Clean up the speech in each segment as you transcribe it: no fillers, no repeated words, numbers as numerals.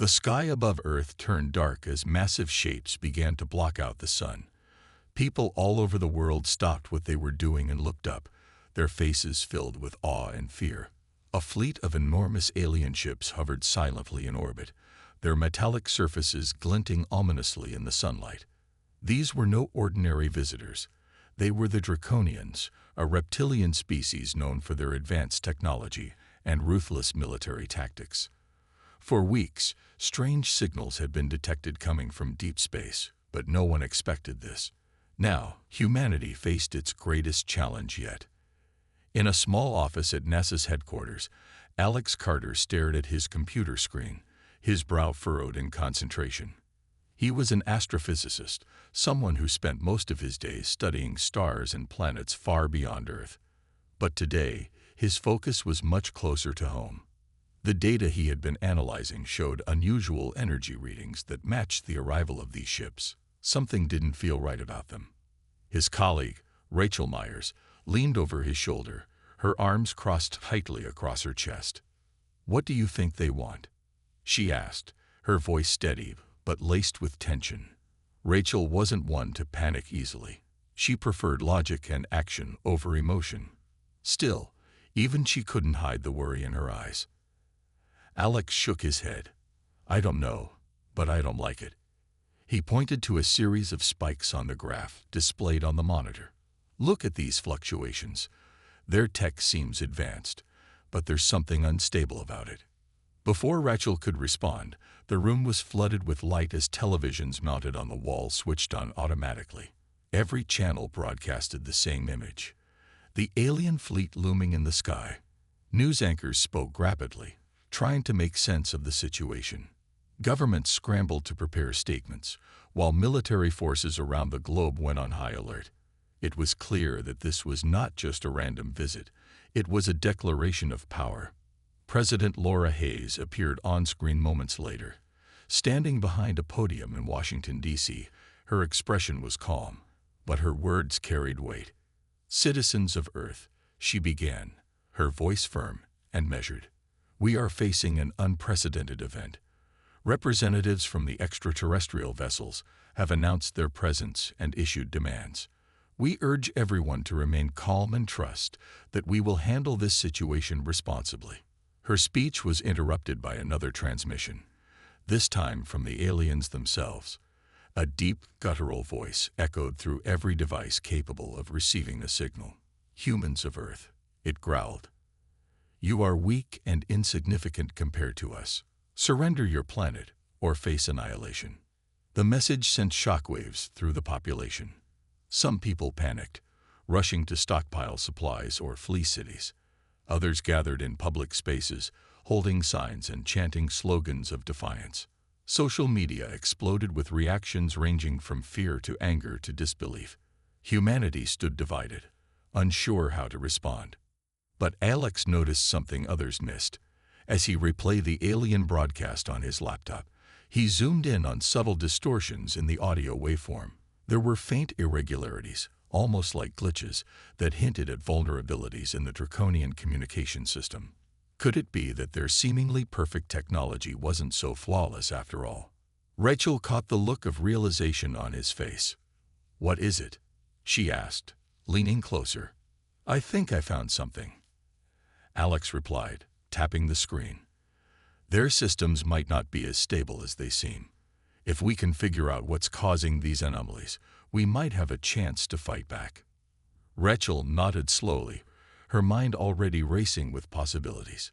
The sky above Earth turned dark as massive shapes began to block out the sun. People all over the world stopped what they were doing and looked up, their faces filled with awe and fear. A fleet of enormous alien ships hovered silently in orbit, their metallic surfaces glinting ominously in the sunlight. These were no ordinary visitors. They were the Draconians, a reptilian species known for their advanced technology and ruthless military tactics. For weeks, strange signals had been detected coming from deep space, but no one expected this. Now, humanity faced its greatest challenge yet. In a small office at NASA's headquarters, Alex Carter stared at his computer screen, his brow furrowed in concentration. He was an astrophysicist, someone who spent most of his days studying stars and planets far beyond Earth. But today, his focus was much closer to home. The data he had been analyzing showed unusual energy readings that matched the arrival of these ships. Something didn't feel right about them. His colleague, Rachel Myers, leaned over his shoulder, her arms crossed tightly across her chest. "What do you think they want?" she asked, her voice steady but laced with tension. Rachel wasn't one to panic easily. She preferred logic and action over emotion. Still, even she couldn't hide the worry in her eyes. Alex shook his head. "I don't know, but I don't like it." He pointed to a series of spikes on the graph displayed on the monitor. "Look at these fluctuations. Their tech seems advanced, but there's something unstable about it." Before Rachel could respond, the room was flooded with light as televisions mounted on the wall switched on automatically. Every channel broadcasted the same image: the alien fleet looming in the sky. News anchors spoke rapidly, trying to make sense of the situation. Governments scrambled to prepare statements, while military forces around the globe went on high alert. It was clear that this was not just a random visit, it was a declaration of power. President Laura Hayes appeared on-screen moments later. Standing behind a podium in Washington, D.C., her expression was calm, but her words carried weight. "Citizens of Earth," she began, her voice firm and measured. "We are facing an unprecedented event. Representatives from the extraterrestrial vessels have announced their presence and issued demands. We urge everyone to remain calm and trust that we will handle this situation responsibly." Her speech was interrupted by another transmission, this time from the aliens themselves. A deep, guttural voice echoed through every device capable of receiving the signal. "Humans of Earth," it growled. "You are weak and insignificant compared to us. Surrender your planet or face annihilation." The message sent shockwaves through the population. Some people panicked, rushing to stockpile supplies or flee cities. Others gathered in public spaces, holding signs and chanting slogans of defiance. Social media exploded with reactions ranging from fear to anger to disbelief. Humanity stood divided, unsure how to respond. But Alex noticed something others missed. As he replayed the alien broadcast on his laptop, he zoomed in on subtle distortions in the audio waveform. There were faint irregularities, almost like glitches, that hinted at vulnerabilities in the Draconian communication system. Could it be that their seemingly perfect technology wasn't so flawless after all? Rachel caught the look of realization on his face. "What is it?" she asked, leaning closer. "I think I found something," Alex replied, tapping the screen. "Their systems might not be as stable as they seem. If we can figure out what's causing these anomalies, we might have a chance to fight back." Rachel nodded slowly, her mind already racing with possibilities.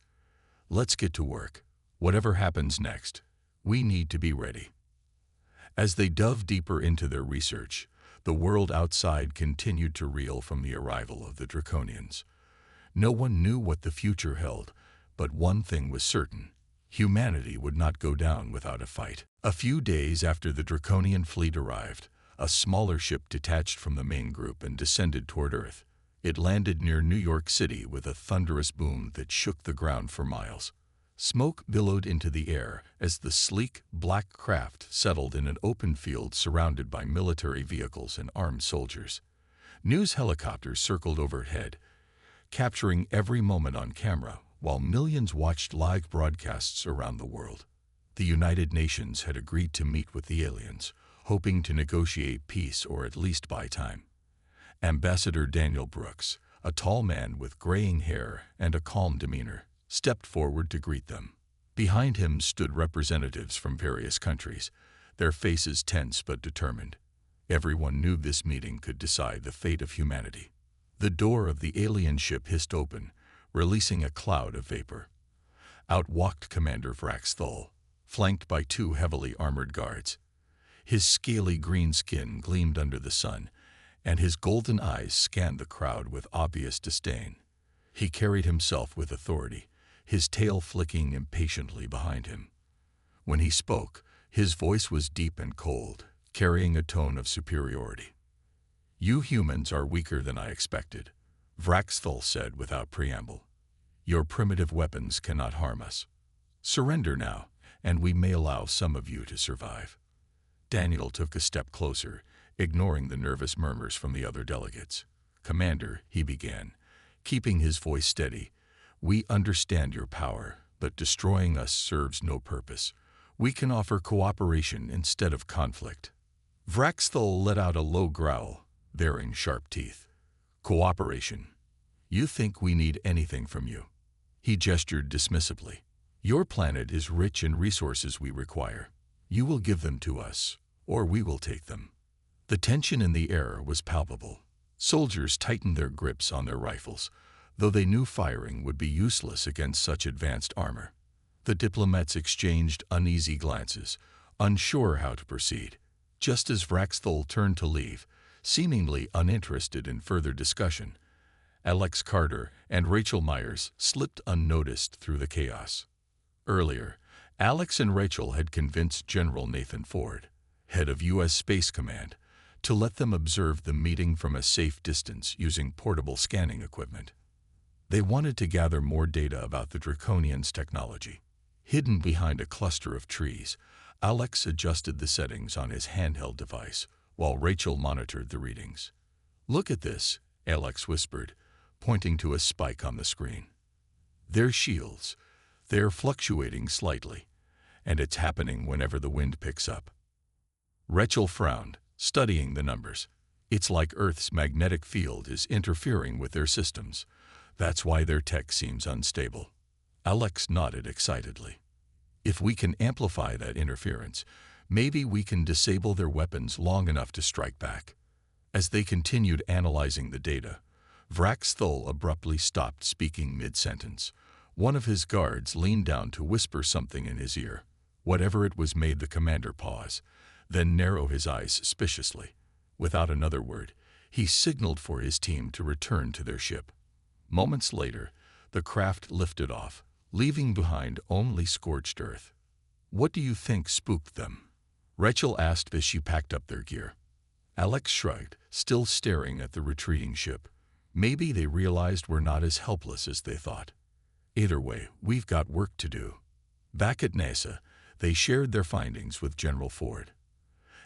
"Let's get to work. Whatever happens next, we need to be ready." As they dove deeper into their research, the world outside continued to reel from the arrival of the Draconians. No one knew what the future held, but one thing was certain: humanity would not go down without a fight. A few days after the Draconian fleet arrived, a smaller ship detached from the main group and descended toward Earth. It landed near New York City with a thunderous boom that shook the ground for miles. Smoke billowed into the air as the sleek, black craft settled in an open field surrounded by military vehicles and armed soldiers. News helicopters circled overhead, capturing every moment on camera, while millions watched live broadcasts around the world. The United Nations had agreed to meet with the aliens, hoping to negotiate peace or at least buy time. Ambassador Daniel Brooks, a tall man with graying hair and a calm demeanor, stepped forward to greet them. Behind him stood representatives from various countries, their faces tense but determined. Everyone knew this meeting could decide the fate of humanity. The door of the alien ship hissed open, releasing a cloud of vapor. Out walked Commander Vrax Thul, flanked by 2 heavily armored guards. His scaly green skin gleamed under the sun, and his golden eyes scanned the crowd with obvious disdain. He carried himself with authority, his tail flicking impatiently behind him. When he spoke, his voice was deep and cold, carrying a tone of superiority. "You humans are weaker than I expected," Vrax Thul said without preamble. "Your primitive weapons cannot harm us. Surrender now, and we may allow some of you to survive." Daniel took a step closer, ignoring the nervous murmurs from the other delegates. "Commander," he began, keeping his voice steady, "we understand your power, but destroying us serves no purpose. We can offer cooperation instead of conflict." Vrax Thul let out a low growl, baring sharp teeth. "Cooperation? You think we need anything from you?" He gestured dismissively. "Your planet is rich in resources we require. You will give them to us, or we will take them." The tension in the air was palpable. Soldiers tightened their grips on their rifles, though they knew firing would be useless against such advanced armor. The diplomats exchanged uneasy glances, unsure how to proceed. Just as Vrax Thul turned to leave, seemingly uninterested in further discussion, Alex Carter and Rachel Myers slipped unnoticed through the chaos. Earlier, Alex and Rachel had convinced General Nathan Ford, head of U.S. Space Command, to let them observe the meeting from a safe distance using portable scanning equipment. They wanted to gather more data about the Draconians' technology. Hidden behind a cluster of trees, Alex adjusted the settings on his handheld device, while Rachel monitored the readings. "Look at this," Alex whispered, pointing to a spike on the screen. "They're shields. They're fluctuating slightly, and it's happening whenever the wind picks up." Rachel frowned, studying the numbers. "It's like Earth's magnetic field is interfering with their systems. That's why their tech seems unstable." Alex nodded excitedly. "If we can amplify that interference, maybe we can disable their weapons long enough to strike back." As they continued analyzing the data, Vrax Thul abruptly stopped speaking mid-sentence. One of his guards leaned down to whisper something in his ear. Whatever it was made the commander pause, then narrow his eyes suspiciously. Without another word, he signaled for his team to return to their ship. Moments later, the craft lifted off, leaving behind only scorched earth. "What do you think spooked them?" Rachel asked as she packed up their gear. Alex shrugged, still staring at the retreating ship. "Maybe they realized we're not as helpless as they thought. Either way, we've got work to do." Back at NASA, they shared their findings with General Ford.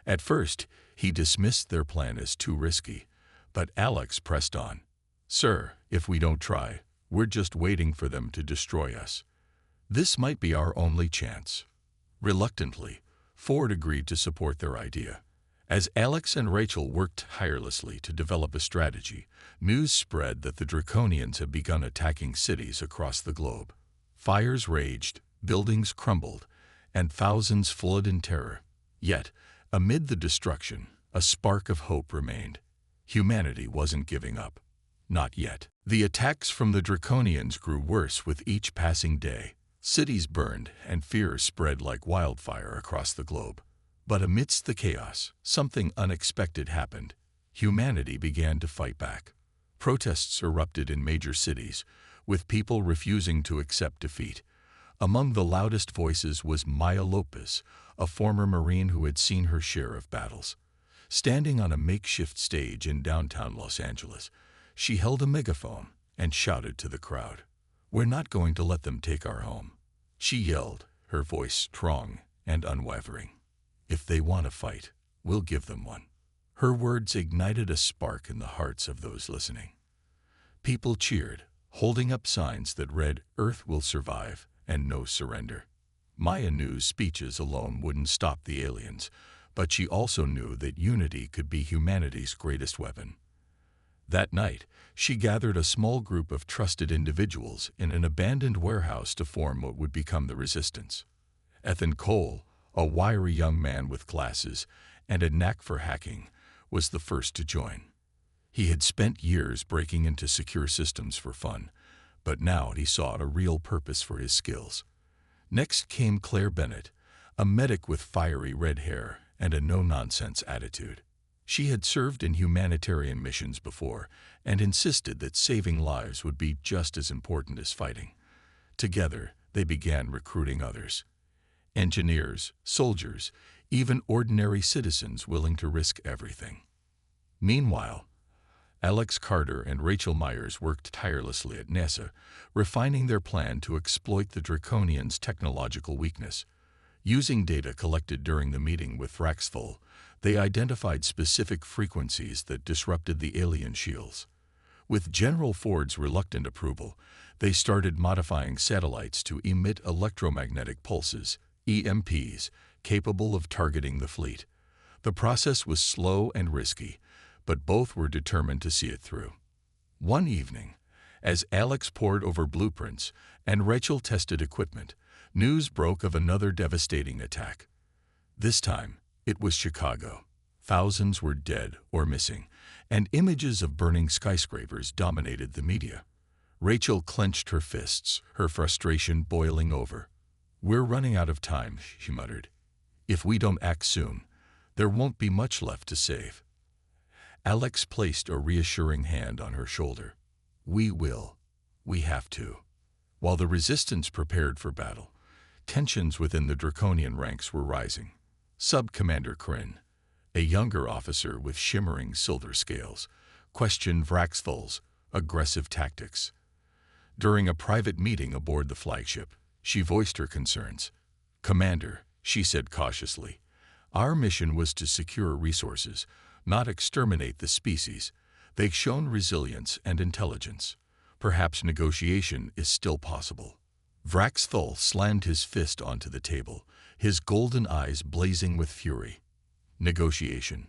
At first, he dismissed their plan as too risky, but Alex pressed on. "Sir, if we don't try, we're just waiting for them to destroy us. This might be our only chance." Reluctantly, Ford agreed to support their idea. As Alex and Rachel worked tirelessly to develop a strategy, news spread that the Draconians had begun attacking cities across the globe. Fires raged, buildings crumbled, and thousands fled in terror. Yet, amid the destruction, a spark of hope remained. Humanity wasn't giving up. Not yet. The attacks from the Draconians grew worse with each passing day. Cities burned, and fear spread like wildfire across the globe. But amidst the chaos, something unexpected happened. Humanity began to fight back. Protests erupted in major cities, with people refusing to accept defeat. Among the loudest voices was Maya Lopez, a former Marine who had seen her share of battles. Standing on a makeshift stage in downtown Los Angeles, she held a megaphone and shouted to the crowd, "We're not going to let them take our home." She yelled, her voice strong and unwavering. "If they want to fight, we'll give them one." Her words ignited a spark in the hearts of those listening. People cheered, holding up signs that read, "Earth will survive," and "No surrender." Maya knew speeches alone wouldn't stop the aliens, but she also knew that unity could be humanity's greatest weapon. That night, she gathered a small group of trusted individuals in an abandoned warehouse to form what would become the Resistance. Ethan Cole, a wiry young man with glasses and a knack for hacking, was the first to join. He had spent years breaking into secure systems for fun, but now he sought a real purpose for his skills. Next came Claire Bennett, a medic with fiery red hair and a no-nonsense attitude. She had served in humanitarian missions before and insisted that saving lives would be just as important as fighting. Together, they began recruiting others. Engineers, soldiers, even ordinary citizens willing to risk everything. Meanwhile, Alex Carter and Rachel Myers worked tirelessly at NASA, refining their plan to exploit the Draconians' technological weakness. Using data collected during the meeting with Thraxthul, they identified specific frequencies that disrupted the alien shields. With General Ford's reluctant approval, they started modifying satellites to emit electromagnetic pulses, EMPs, capable of targeting the fleet. The process was slow and risky, but both were determined to see it through. One evening, as Alex pored over blueprints and Rachel tested equipment, news broke of another devastating attack. This time, it was Chicago. Thousands were dead or missing, and images of burning skyscrapers dominated the media. Rachel clenched her fists, her frustration boiling over. "We're running out of time," she muttered. "If we don't act soon, there won't be much left to save." Alex placed a reassuring hand on her shoulder. "We will. We have to." While the Resistance prepared for battle, tensions within the Draconian ranks were rising. Sub-Commander Kryn, a younger officer with shimmering silver scales, questioned Vraxthul's aggressive tactics. During a private meeting aboard the flagship, she voiced her concerns. "Commander," she said cautiously, "our mission was to secure resources, not exterminate the species. They've shown resilience and intelligence. Perhaps negotiation is still possible." Vraxthul slammed his fist onto the table, his golden eyes blazing with fury. "Negotiation.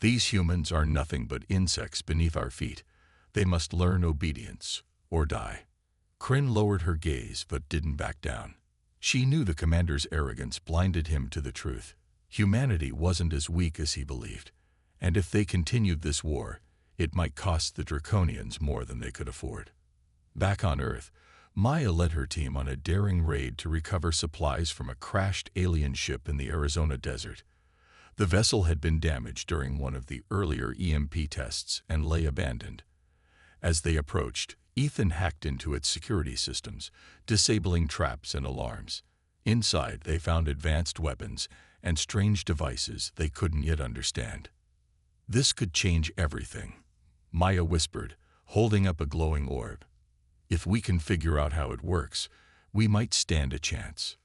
These humans are nothing but insects beneath our feet. They must learn obedience, or die." Kryn lowered her gaze but didn't back down. She knew the commander's arrogance blinded him to the truth. Humanity wasn't as weak as he believed, and if they continued this war, it might cost the Draconians more than they could afford. Back on Earth, Maya led her team on a daring raid to recover supplies from a crashed alien ship in the Arizona desert. The vessel had been damaged during one of the earlier EMP tests and lay abandoned. As they approached, Ethan hacked into its security systems, disabling traps and alarms. Inside, they found advanced weapons and strange devices they couldn't yet understand. "This could change everything," Maya whispered, holding up a glowing orb. "If we can figure out how it works, we might stand a chance."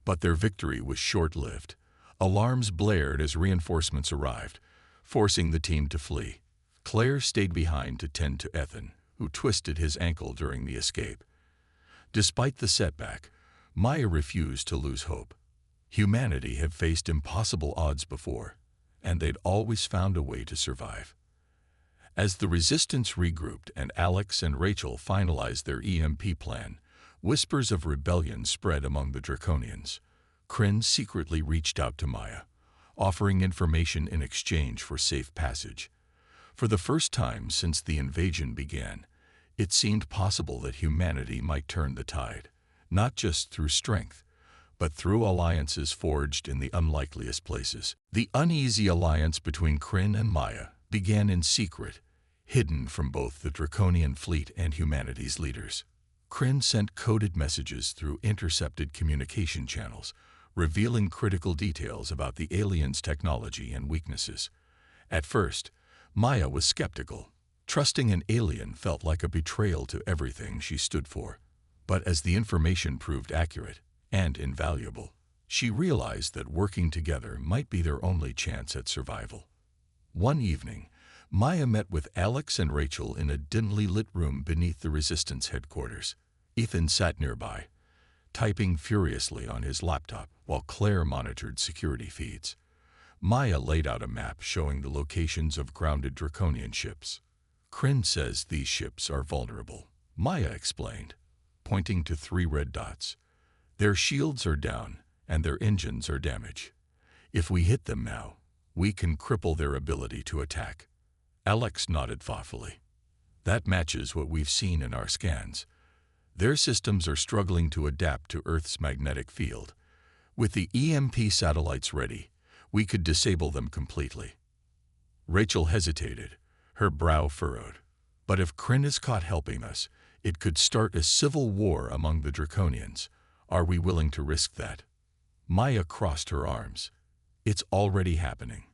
But their victory was short-lived. Alarms blared as reinforcements arrived, forcing the team to flee. Claire stayed behind to tend to Ethan, who twisted his ankle during the escape. Despite the setback, Maya refused to lose hope. Humanity had faced impossible odds before, and they'd always found a way to survive. As the Resistance regrouped and Alex and Rachel finalized their EMP plan, whispers of rebellion spread among the Draconians. Kryn secretly reached out to Maya, offering information in exchange for safe passage. For the first time since the invasion began, it seemed possible that humanity might turn the tide, not just through strength, but through alliances forged in the unlikeliest places. The uneasy alliance between Kryn and Maya began in secret, hidden from both the Draconian fleet and humanity's leaders. Kryn sent coded messages through intercepted communication channels, revealing critical details about the aliens' technology and weaknesses. At first, Maya was skeptical. Trusting an alien felt like a betrayal to everything she stood for. But as the information proved accurate and invaluable, she realized that working together might be their only chance at survival. One evening, Maya met with Alex and Rachel in a dimly lit room beneath the Resistance headquarters. Ethan sat nearby, typing furiously on his laptop while Claire monitored security feeds. Maya laid out a map showing the locations of grounded Draconian ships. Kryn says these ships are vulnerable, Maya explained, pointing to 3 red dots. Their shields are down and their engines are damaged. If we hit them now, we can cripple their ability to attack. Alex nodded thoughtfully. That matches what we've seen in our scans. Their systems are struggling to adapt to Earth's magnetic field. With the EMP satellites ready, we could disable them completely. Rachel hesitated, her brow furrowed. But if Kryn is caught helping us, it could start a civil war among the Draconians. Are we willing to risk that? Maya crossed her arms. It's already happening.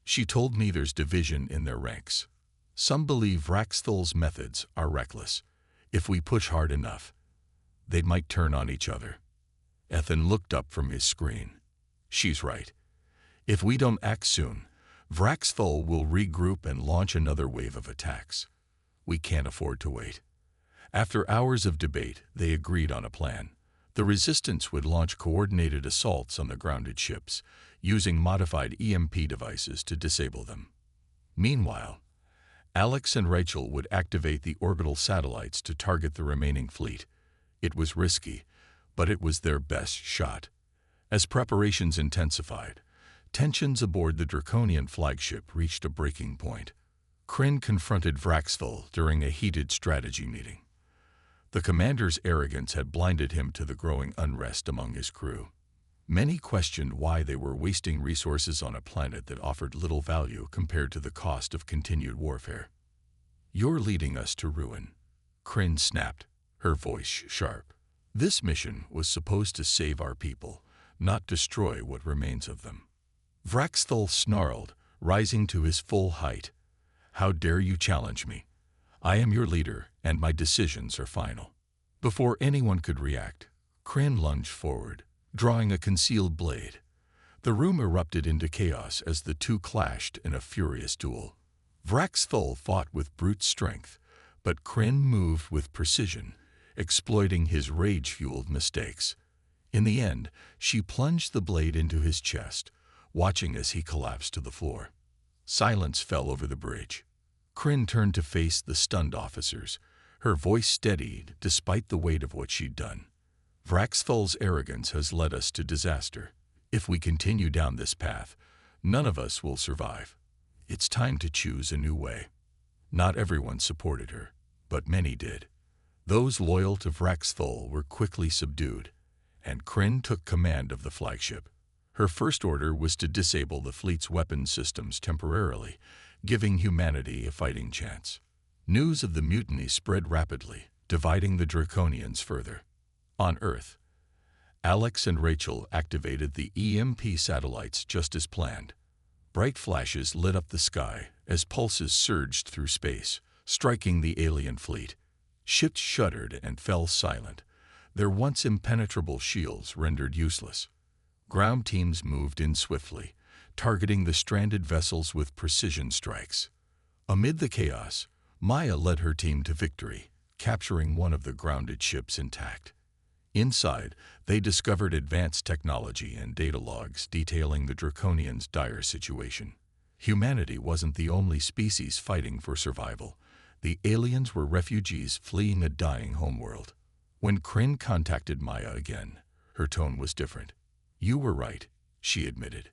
She told me there's division in their ranks. Some believe Vraxthal's methods are reckless. If we push hard enough, they might turn on each other. Ethan looked up from his screen. She's right. If we don't act soon, Vraxthal will regroup and launch another wave of attacks. We can't afford to wait. After hours of debate, they agreed on a plan. The Resistance would launch coordinated assaults on the grounded ships, using modified EMP devices to disable them. Meanwhile, Alex and Rachel would activate the orbital satellites to target the remaining fleet. It was risky, but it was their best shot. As preparations intensified, tensions aboard the Draconian flagship reached a breaking point. Kryn confronted Vraxthal during a heated strategy meeting. The commander's arrogance had blinded him to the growing unrest among his crew. Many questioned why they were wasting resources on a planet that offered little value compared to the cost of continued warfare. "You're leading us to ruin," Kryn snapped, her voice sharp. "This mission was supposed to save our people, not destroy what remains of them." Vraxthal snarled, rising to his full height. "How dare you challenge me? I am your leader, and my decisions are final." Before anyone could react, Kryn lunged forward, drawing a concealed blade. The room erupted into chaos as the two clashed in a furious duel. Vraxthal fought with brute strength, but Kryn moved with precision, exploiting his rage-fueled mistakes. In the end, she plunged the blade into his chest, watching as he collapsed to the floor. Silence fell over the bridge. Kryn turned to face the stunned officers, her voice steadied despite the weight of what she'd done. "Vraxthal's arrogance has led us to disaster. If we continue down this path, none of us will survive. It's time to choose a new way." Not everyone supported her, but many did. Those loyal to Vraxthal were quickly subdued, and Kryn took command of the flagship. Her first order was to disable the fleet's weapons systems temporarily, giving humanity a fighting chance. News of the mutiny spread rapidly, dividing the Draconians further. On Earth, Alex and Rachel activated the EMP satellites just as planned. Bright flashes lit up the sky as pulses surged through space, striking the alien fleet. Ships shuddered and fell silent, their once impenetrable shields rendered useless. Ground teams moved in swiftly, targeting the stranded vessels with precision strikes. Amid the chaos, Maya led her team to victory, capturing one of the grounded ships intact. Inside, they discovered advanced technology and data logs detailing the Draconians' dire situation. Humanity wasn't the only species fighting for survival. The aliens were refugees fleeing a dying homeworld. When Kryn contacted Maya again, her tone was different. "You were right," she admitted.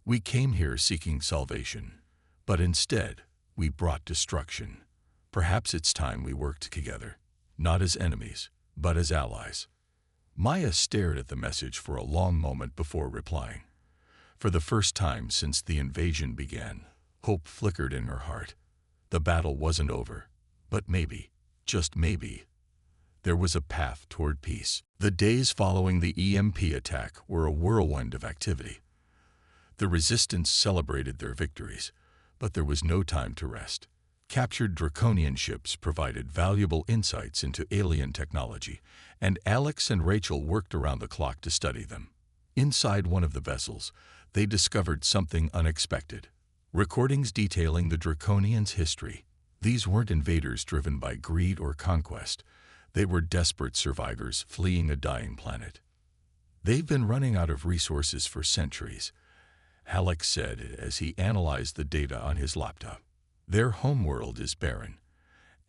"We came here seeking salvation, but instead, we brought destruction. Perhaps it's time we worked together, not as enemies, but as allies." Maya stared at the message for a long moment before replying. For the first time since the invasion began, hope flickered in her heart. The battle wasn't over, but maybe, just maybe, there was a path toward peace. The days following the EMP attack were a whirlwind of activity. The Resistance celebrated their victories, but there was no time to rest. Captured Draconian ships provided valuable insights into alien technology, and Alex and Rachel worked around the clock to study them. Inside one of the vessels, they discovered something unexpected. Recordings detailing the Draconians' history. These weren't invaders driven by greed or conquest. They were desperate survivors fleeing a dying planet. They've been running out of resources for centuries, Alex said as he analyzed the data on his laptop. Their homeworld is barren,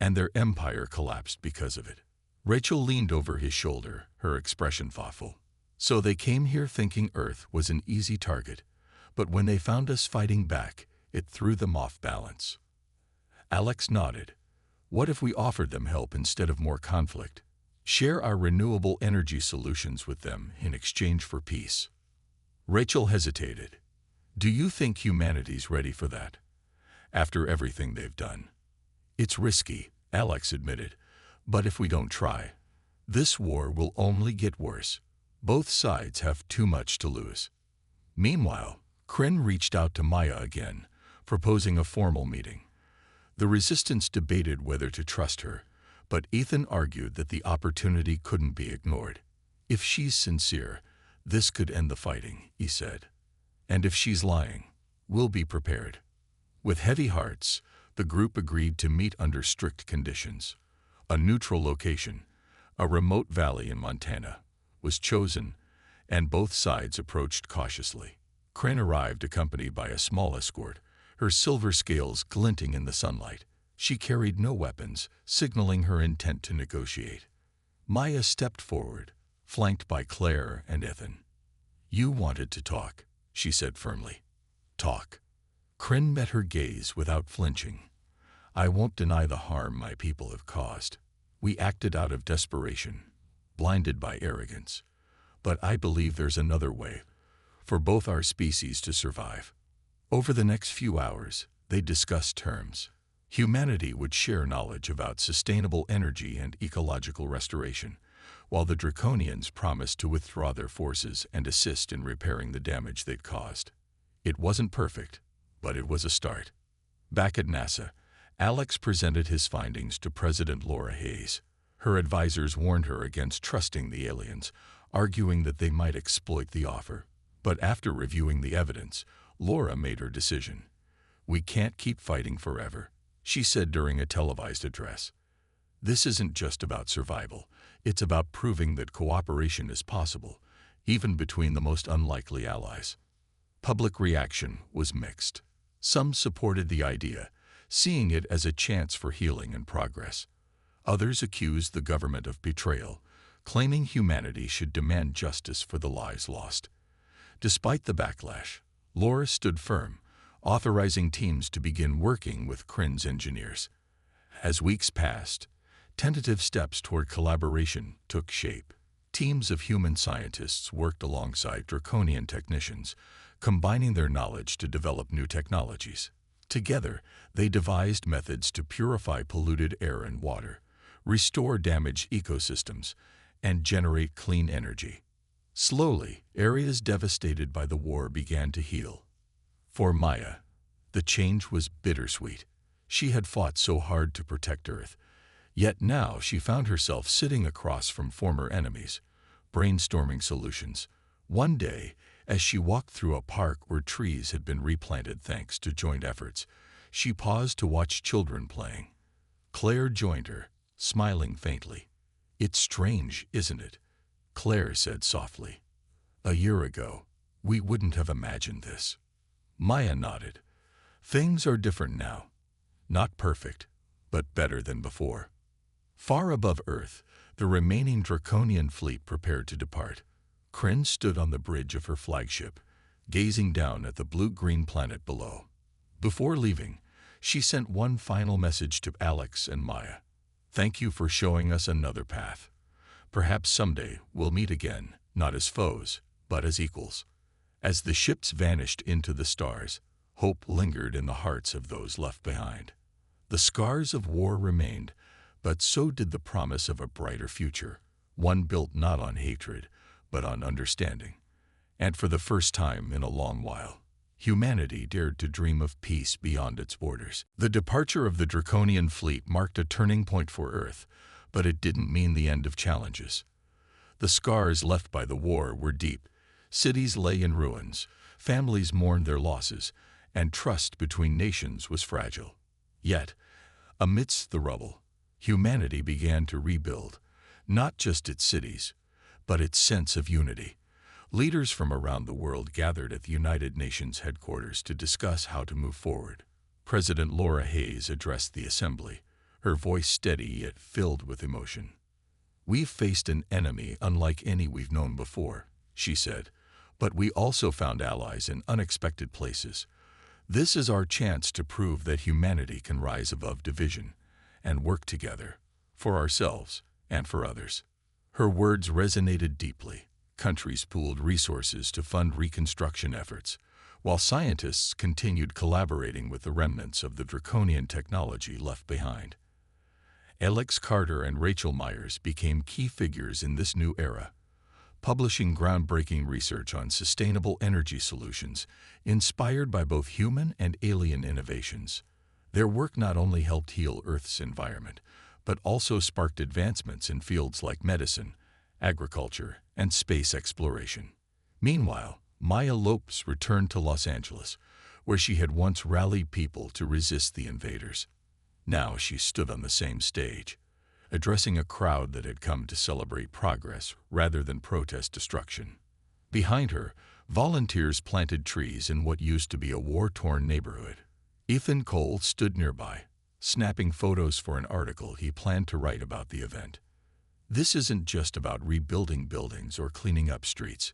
and their empire collapsed because of it. Rachel leaned over his shoulder, her expression thoughtful. So they came here thinking Earth was an easy target, but when they found us fighting back, it threw them off balance. Alex nodded. What if we offered them help instead of more conflict? Share our renewable energy solutions with them in exchange for peace. Rachel hesitated. Do you think humanity's ready for that? After everything they've done? It's risky, Alex admitted, but if we don't try, this war will only get worse. Both sides have too much to lose. Meanwhile, Kryn reached out to Maya again, proposing a formal meeting. The resistance debated whether to trust her, but Ethan argued that the opportunity couldn't be ignored. If she's sincere, this could end the fighting, he said. And if she's lying, we'll be prepared. With heavy hearts, the group agreed to meet under strict conditions. A neutral location, a remote valley in Montana, was chosen, and both sides approached cautiously. Kryn arrived accompanied by a small escort, her silver scales glinting in the sunlight. She carried no weapons, signaling her intent to negotiate. Maya stepped forward, flanked by Claire and Ethan. You wanted to talk, she said firmly. Talk. Kryn met her gaze without flinching. I won't deny the harm my people have caused. We acted out of desperation, blinded by arrogance. But I believe there's another way, for both our species to survive. Over the next few hours, they discussed terms. Humanity would share knowledge about sustainable energy and ecological restoration, while the Draconians promised to withdraw their forces and assist in repairing the damage they'd caused. It wasn't perfect, but it was a start. Back at NASA, Alex presented his findings to President Laura Hayes. Her advisors warned her against trusting the aliens, arguing that they might exploit the offer. But after reviewing the evidence, Laura made her decision. We can't keep fighting forever, she said during a televised address. This isn't just about survival. It's about proving that cooperation is possible, even between the most unlikely allies. Public reaction was mixed. Some supported the idea, seeing it as a chance for healing and progress. Others accused the government of betrayal, claiming humanity should demand justice for the lives lost. Despite the backlash, Laura stood firm, authorizing teams to begin working with Kryn's engineers. As weeks passed, tentative steps toward collaboration took shape. Teams of human scientists worked alongside Draconian technicians, combining their knowledge to develop new technologies. Together, they devised methods to purify polluted air and water, restore damaged ecosystems, and generate clean energy. Slowly, areas devastated by the war began to heal. For Maya, the change was bittersweet. She had fought so hard to protect Earth, yet now she found herself sitting across from former enemies, brainstorming solutions. One day, as she walked through a park where trees had been replanted thanks to joint efforts, she paused to watch children playing. Claire joined her, smiling faintly. It's strange, isn't it? Claire said softly. A year ago, we wouldn't have imagined this. Maya nodded. Things are different now. Not perfect, but better than before. Far above Earth, the remaining Draconian fleet prepared to depart. Kryn stood on the bridge of her flagship, gazing down at the blue-green planet below. Before leaving, she sent one final message to Alex and Maya. Thank you for showing us another path. Perhaps someday we'll meet again, not as foes, but as equals. As the ships vanished into the stars, hope lingered in the hearts of those left behind. The scars of war remained, but so did the promise of a brighter future, one built not on hatred, but on understanding. And for the first time in a long while, humanity dared to dream of peace beyond its borders. The departure of the Draconian fleet marked a turning point for Earth, but it didn't mean the end of challenges. The scars left by the war were deep. Cities lay in ruins, families mourned their losses, and trust between nations was fragile. Yet, amidst the rubble, humanity began to rebuild, not just its cities, but its sense of unity. Leaders from around the world gathered at the United Nations headquarters to discuss how to move forward. President Laura Hayes addressed the assembly, her voice steady yet filled with emotion. "We've faced an enemy unlike any we've known before," she said, "but we also found allies in unexpected places. This is our chance to prove that humanity can rise above division and work together, for ourselves and for others." Her words resonated deeply. Countries pooled resources to fund reconstruction efforts, while scientists continued collaborating with the remnants of the Draconian technology left behind. Alex Carter and Rachel Myers became key figures in this new era, publishing groundbreaking research on sustainable energy solutions inspired by both human and alien innovations. Their work not only helped heal Earth's environment, but also sparked advancements in fields like medicine, agriculture, and space exploration. Meanwhile, Maya Lopes returned to Los Angeles, where she had once rallied people to resist the invaders. Now she stood on the same stage, addressing a crowd that had come to celebrate progress rather than protest destruction. Behind her, volunteers planted trees in what used to be a war-torn neighborhood. Ethan Cole stood nearby, snapping photos for an article he planned to write about the event. "This isn't just about rebuilding buildings or cleaning up streets,"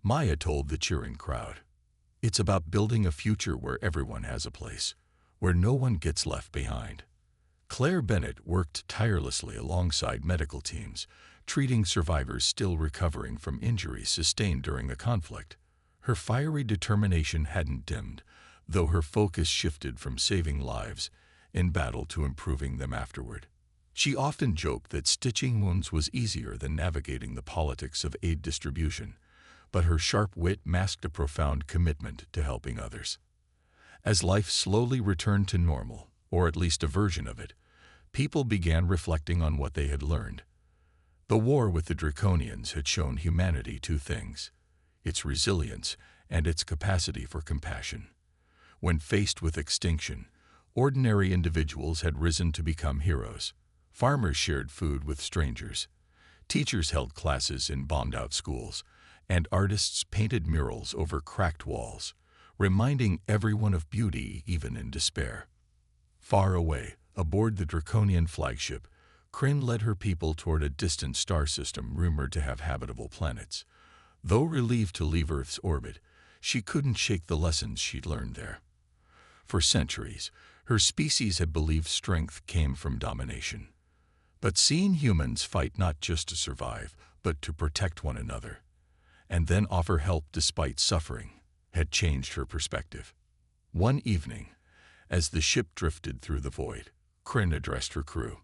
Maya told the cheering crowd. "It's about building a future where everyone has a place, where no one gets left behind." Claire Bennett worked tirelessly alongside medical teams, treating survivors still recovering from injuries sustained during the conflict. Her fiery determination hadn't dimmed, though her focus shifted from saving lives in battle to improving them afterward. She often joked that stitching wounds was easier than navigating the politics of aid distribution, but her sharp wit masked a profound commitment to helping others. As life slowly returned to normal, or at least a version of it, people began reflecting on what they had learned. The war with the Draconians had shown humanity two things: its resilience and its capacity for compassion. When faced with extinction, ordinary individuals had risen to become heroes. Farmers shared food with strangers. Teachers held classes in bombed-out schools, and artists painted murals over cracked walls, reminding everyone of beauty even in despair. Far away, aboard the Draconian flagship, Kryn led her people toward a distant star system rumored to have habitable planets. Though relieved to leave Earth's orbit, she couldn't shake the lessons she'd learned there. For centuries, her species had believed strength came from domination. But seeing humans fight not just to survive, but to protect one another, and then offer help despite suffering, had changed her perspective. One evening, as the ship drifted through the void, Kryn addressed her crew.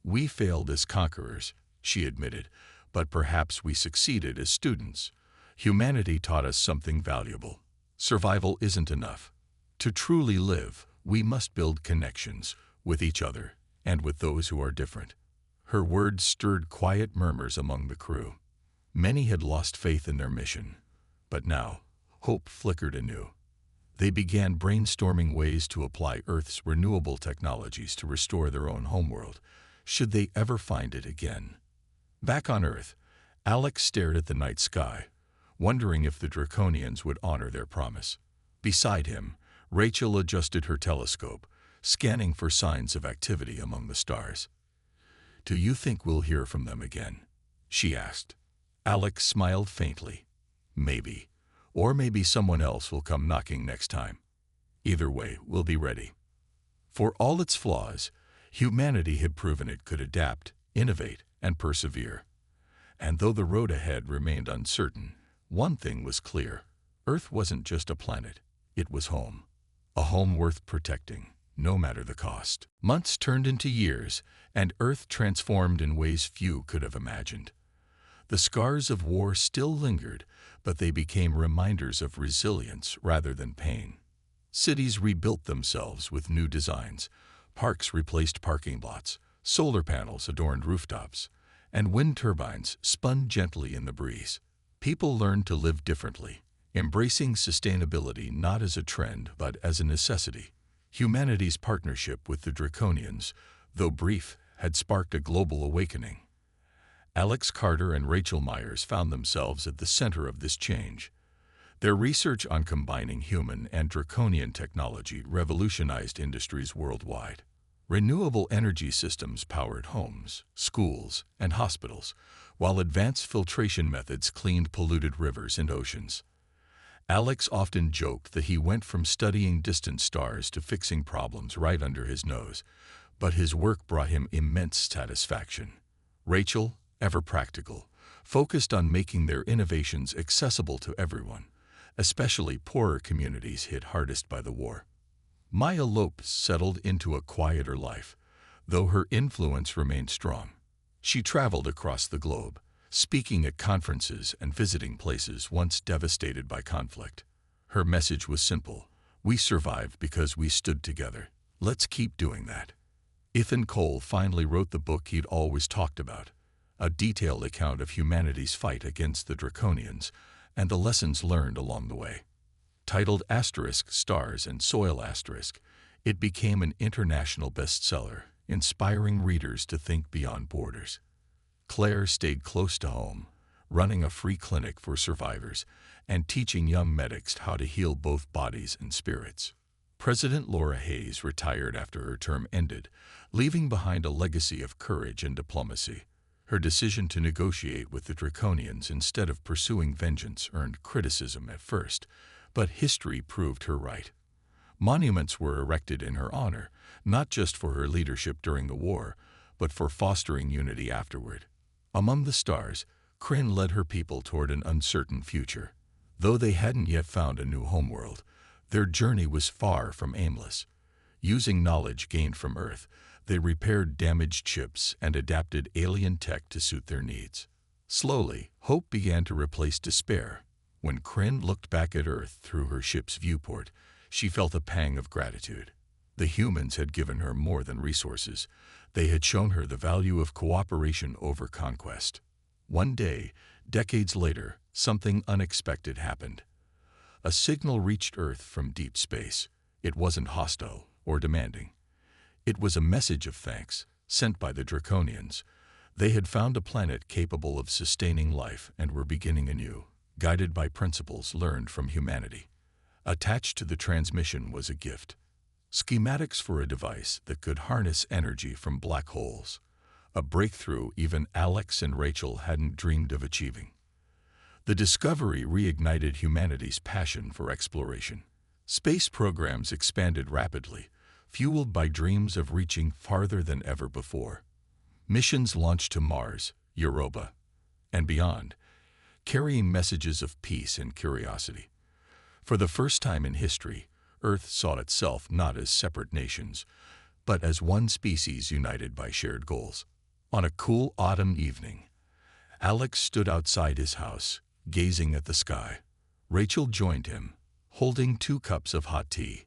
"We failed as conquerors," she admitted, "but perhaps we succeeded as students. Humanity taught us something valuable. Survival isn't enough. To truly live, we must build connections with each other and with those who are different." Her words stirred quiet murmurs among the crew. Many had lost faith in their mission, but now hope flickered anew. They began brainstorming ways to apply Earth's renewable technologies to restore their own homeworld, should they ever find it again. Back on Earth, Alex stared at the night sky, wondering if the Draconians would honor their promise. Beside him, Rachel adjusted her telescope, scanning for signs of activity among the stars. "Do you think we'll hear from them again?" she asked. Alex smiled faintly. "Maybe. Or maybe someone else will come knocking next time. Either way, we'll be ready." For all its flaws, humanity had proven it could adapt, innovate, and persevere. And though the road ahead remained uncertain, one thing was clear: Earth wasn't just a planet, it was home. A home worth protecting, no matter the cost. Months turned into years, and Earth transformed in ways few could have imagined. The scars of war still lingered, but they became reminders of resilience rather than pain. Cities rebuilt themselves with new designs. Parks replaced parking lots, solar panels adorned rooftops, and wind turbines spun gently in the breeze. People learned to live differently, embracing sustainability not as a trend but as a necessity. Humanity's partnership with the Draconians, though brief, had sparked a global awakening. Alex Carter and Rachel Myers found themselves at the center of this change. Their research on combining human and draconian technology revolutionized industries worldwide. Renewable energy systems powered homes, schools, and hospitals, while advanced filtration methods cleaned polluted rivers and oceans. Alex often joked that he went from studying distant stars to fixing problems right under his nose, but his work brought him immense satisfaction. Rachel, ever practical, focused on making their innovations accessible to everyone, especially poorer communities hit hardest by the war. Maya Lopes settled into a quieter life, though her influence remained strong. She traveled across the globe, speaking at conferences and visiting places once devastated by conflict. Her message was simple: we survived because we stood together. Let's keep doing that. Ethan Cole finally wrote the book he'd always talked about, a detailed account of humanity's fight against the Draconians and the lessons learned along the way. Titled *Stars and Soil*, it became an international bestseller, inspiring readers to think beyond borders. Claire stayed close to home, running a free clinic for survivors and teaching young medics how to heal both bodies and spirits. President Laura Hayes retired after her term ended, leaving behind a legacy of courage and diplomacy. Her decision to negotiate with the Draconians instead of pursuing vengeance earned criticism at first, but history proved her right. Monuments were erected in her honor, not just for her leadership during the war, but for fostering unity afterward. Among the stars, Kryn led her people toward an uncertain future. Though they hadn't yet found a new homeworld, their journey was far from aimless. Using knowledge gained from Earth, they repaired damaged ships and adapted alien tech to suit their needs. Slowly, hope began to replace despair. When Kryn looked back at Earth through her ship's viewport, she felt a pang of gratitude. The humans had given her more than resources. They had shown her the value of cooperation over conquest. One day, decades later, something unexpected happened. A signal reached Earth from deep space. It wasn't hostile or demanding. It was a message of thanks, sent by the Draconians. They had found a planet capable of sustaining life and were beginning anew, guided by principles learned from humanity. Attached to the transmission was a gift: schematics for a device that could harness energy from black holes, a breakthrough even Alex and Rachel hadn't dreamed of achieving. The discovery reignited humanity's passion for exploration. Space programs expanded rapidly, fueled by dreams of reaching farther than ever before. Missions launched to Mars, Europa, and beyond, carrying messages of peace and curiosity. For the first time in history, Earth saw itself not as separate nations, but as one species united by shared goals. On a cool autumn evening, Alex stood outside his house, gazing at the sky. Rachel joined him, holding 2 cups of hot tea.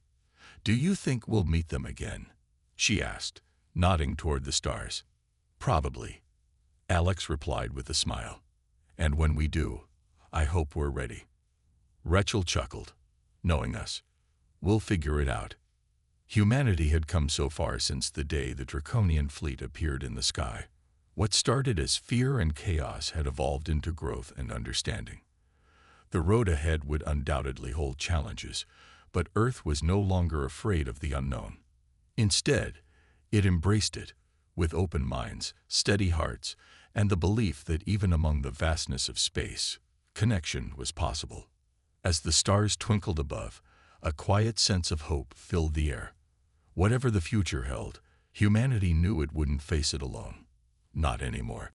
"Do you think we'll meet them again?" she asked, nodding toward the stars. "Probably," Alex replied with a smile. "And when we do, I hope we're ready." Rachel chuckled. "Knowing us, we'll figure it out." Humanity had come so far since the day the Draconian fleet appeared in the sky. What started as fear and chaos had evolved into growth and understanding. The road ahead would undoubtedly hold challenges, but Earth was no longer afraid of the unknown. Instead, it embraced it, with open minds, steady hearts, and the belief that even among the vastness of space, connection was possible. As the stars twinkled above, a quiet sense of hope filled the air. Whatever the future held, humanity knew it wouldn't face it alone. Not anymore.